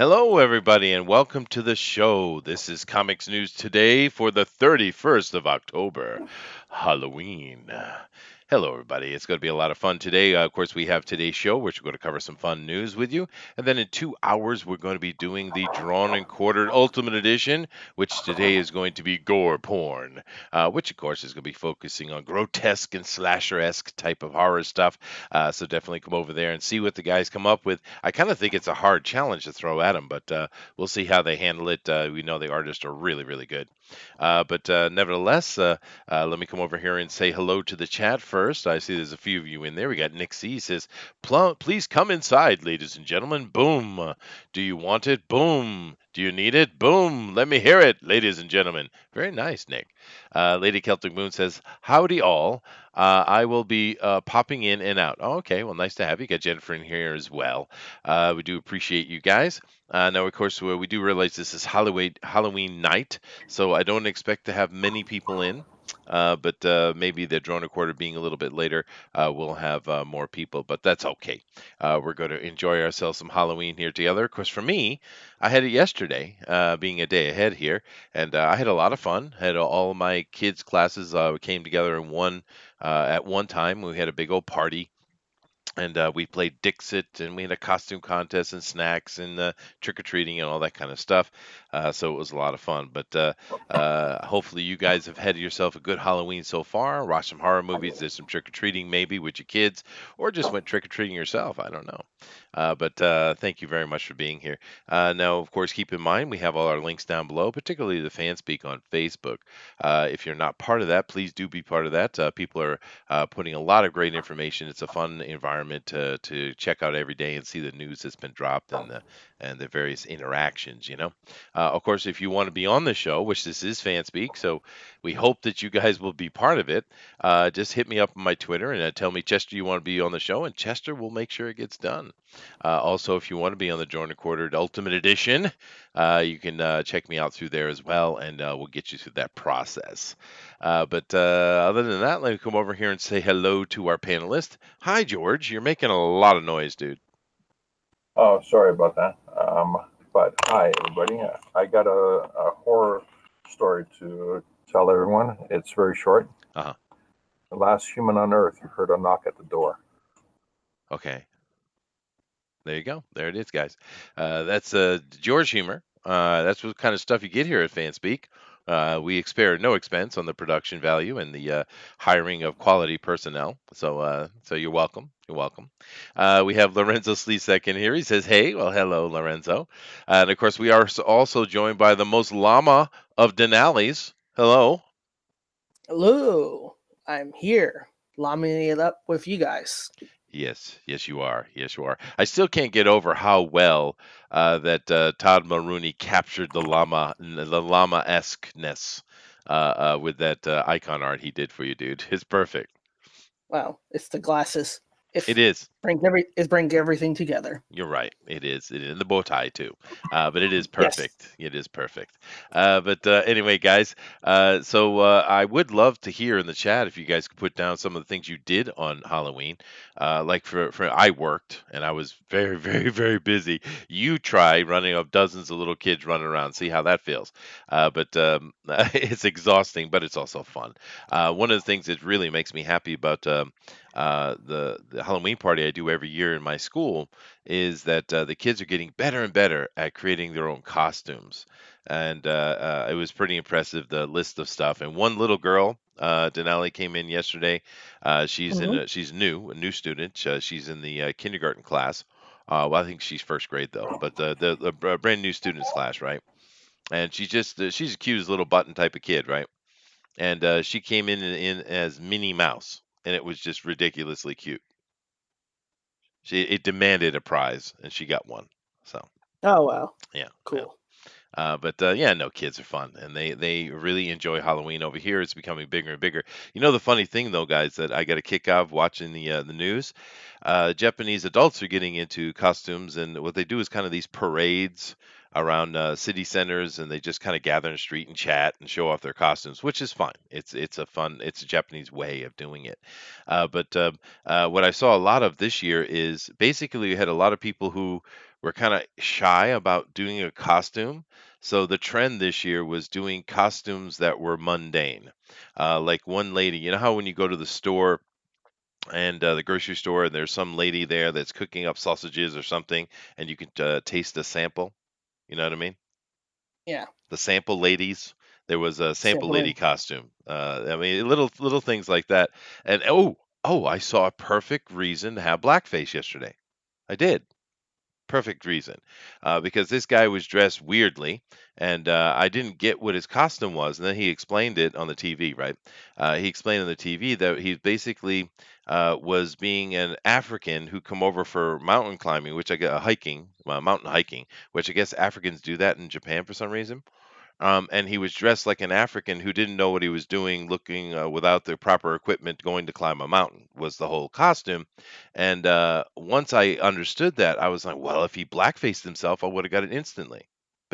Hello, everybody, and welcome to the show. This is Comics News Today for the 31st of October, Halloween. Hello, everybody. It's going to be a lot of fun today. Of course, we have today's show, which we're going to cover some fun news with you. And then in 2 hours, we're going to be doing the Drawn and Quartered Ultimate Edition, which today is going to be gore porn, which, of course, is going to be focusing on grotesque and slasher esque type of horror stuff. So definitely come over there and see what the guys come up with. I kind of think it's a hard challenge to throw at them, but we'll see how they handle it. We know the artists are really, really good. But nevertheless, let me come over here and say hello to the chat first. I see there's a few of you in there. We got Nick C says, Please come inside, ladies and gentlemen. Boom. Do you want it? Boom. Do you need it? Boom. Let me hear it, ladies and gentlemen. Very nice, Nick. Lady Celtic Moon says, howdy all. I will be popping in and out. Oh, okay. Well, nice to have you. Got Jennifer in here as well. We do appreciate you guys. Now, of course, we do realize this is Halloween night, so I don't expect to have many people in. But maybe the drone recorder being a little bit later, we'll have more people, but that's okay. We're going to enjoy ourselves some Halloween here together. Of course, for me, I had it yesterday, being a day ahead here, and I had a lot of fun. Had all my kids' classes came together in one at one time. We had a big old party, and we played Dixit, and we had a costume contest and snacks and trick or treating and all that kind of stuff. So it was a lot of fun. But hopefully, you guys have had yourself a good Halloween so far. Watch some horror movies, did some trick or treating maybe with your kids, or just went trick or treating yourself. I don't know. But thank you very much for being here. Now, of course, keep in mind we have all our links down below, particularly the fan speak on Facebook. If you're not part of that, please do be part of that. People are putting a lot of great information. It's a fun environment to check out every day and see the news that's been dropped and the various interactions. Of course, if you want to be on the show, which this is fan speak, so we hope that you guys will be part of it. Just hit me up on my Twitter and tell me, Chester, you want to be on the show, and Chester will make sure it gets done. Also, if you want to be on the Join Quartered Ultimate Edition, you can check me out through there as well, and we'll get you through that process. But other than that, let me come over here and say hello to our panelist. Hi, George. You're making a lot of noise, dude. Oh, sorry about that. But hi, everybody. I got a horror story to tell everyone. It's very short. Uh-huh. The last human on Earth heard a knock at the door. Okay. There you go. There it is, guys. That's George humor. That's what kind of stuff you get here at Fanspeak. We spare no expense on the production value and the hiring of quality personnel. So you're welcome. You're welcome. We have Lorenzo Slisek in here. He says, "Hey, well, hello, Lorenzo." And of course, we are also joined by the most llama of Denali's. Hello. Hello, I'm here, lambing it up with you guys. Yes, yes, you are. Yes, you are. I still can't get over how well that Todd Maroney captured the llama esqueness with that icon art he did for you, dude. It's perfect. Well, it's the glasses. It If is. bring everything together. You're right. It is. It is. And the bow tie too. But it is Yes. perfect. It is perfect. But anyway, guys. So I would love to hear in the chat if you guys could put down some of the things you did on Halloween. Like for I worked and I was very, very, very busy. You try running up dozens of little kids running around. See how that feels. But it's exhausting, but it's also fun. One of the things that really makes me happy about the Halloween party I do every year in my school is that the kids are getting better and better at creating their own costumes. And it was pretty impressive, the list of stuff. And one little girl, Dinale, came in yesterday. Hmm. She's a new student. She's in the kindergarten class. Well, I think she's first grade though, but the brand new students class, right? And she's a cute as little button type of kid, right? And she came in as Minnie Mouse, and it was just ridiculously cute. It demanded a prize, and she got one. So Oh wow, yeah, yeah. cool. But yeah, no, kids are fun, and they really enjoy Halloween over here. It's becoming bigger and bigger. You know, the funny thing though, guys, that I got a kick out of watching the news. Japanese adults are getting into costumes, and what they do is kind of these parades around city centers, and they just kind of gather in the street and chat and show off their costumes, which is fine. It's a Japanese way of doing it. But what I saw a lot of this year is basically you had a lot of people who were kind of shy about doing a costume. So the trend this year was doing costumes that were mundane. Like one lady, you know how when you go to the store and the grocery store, and there's some lady there that's cooking up sausages or something, and you can taste the sample. You know what I mean? Yeah, The sample ladies. There was a sample lady sampling. costume. I mean, little things like that. And oh, I saw a perfect reason to have blackface yesterday. I did. Perfect reason, because this guy was dressed weirdly, and I didn't get what his costume was. And then he explained it on the TV, right? He explained on the TV that he basically was being an African who come over for mountain climbing, which I get hiking, mountain hiking, which I guess Africans do that in Japan for some reason. And he was dressed like an African who didn't know what he was doing, looking without the proper equipment, going to climb a mountain was the whole costume. And once I understood that, I was like, well, if he blackfaced himself, I would have got it instantly.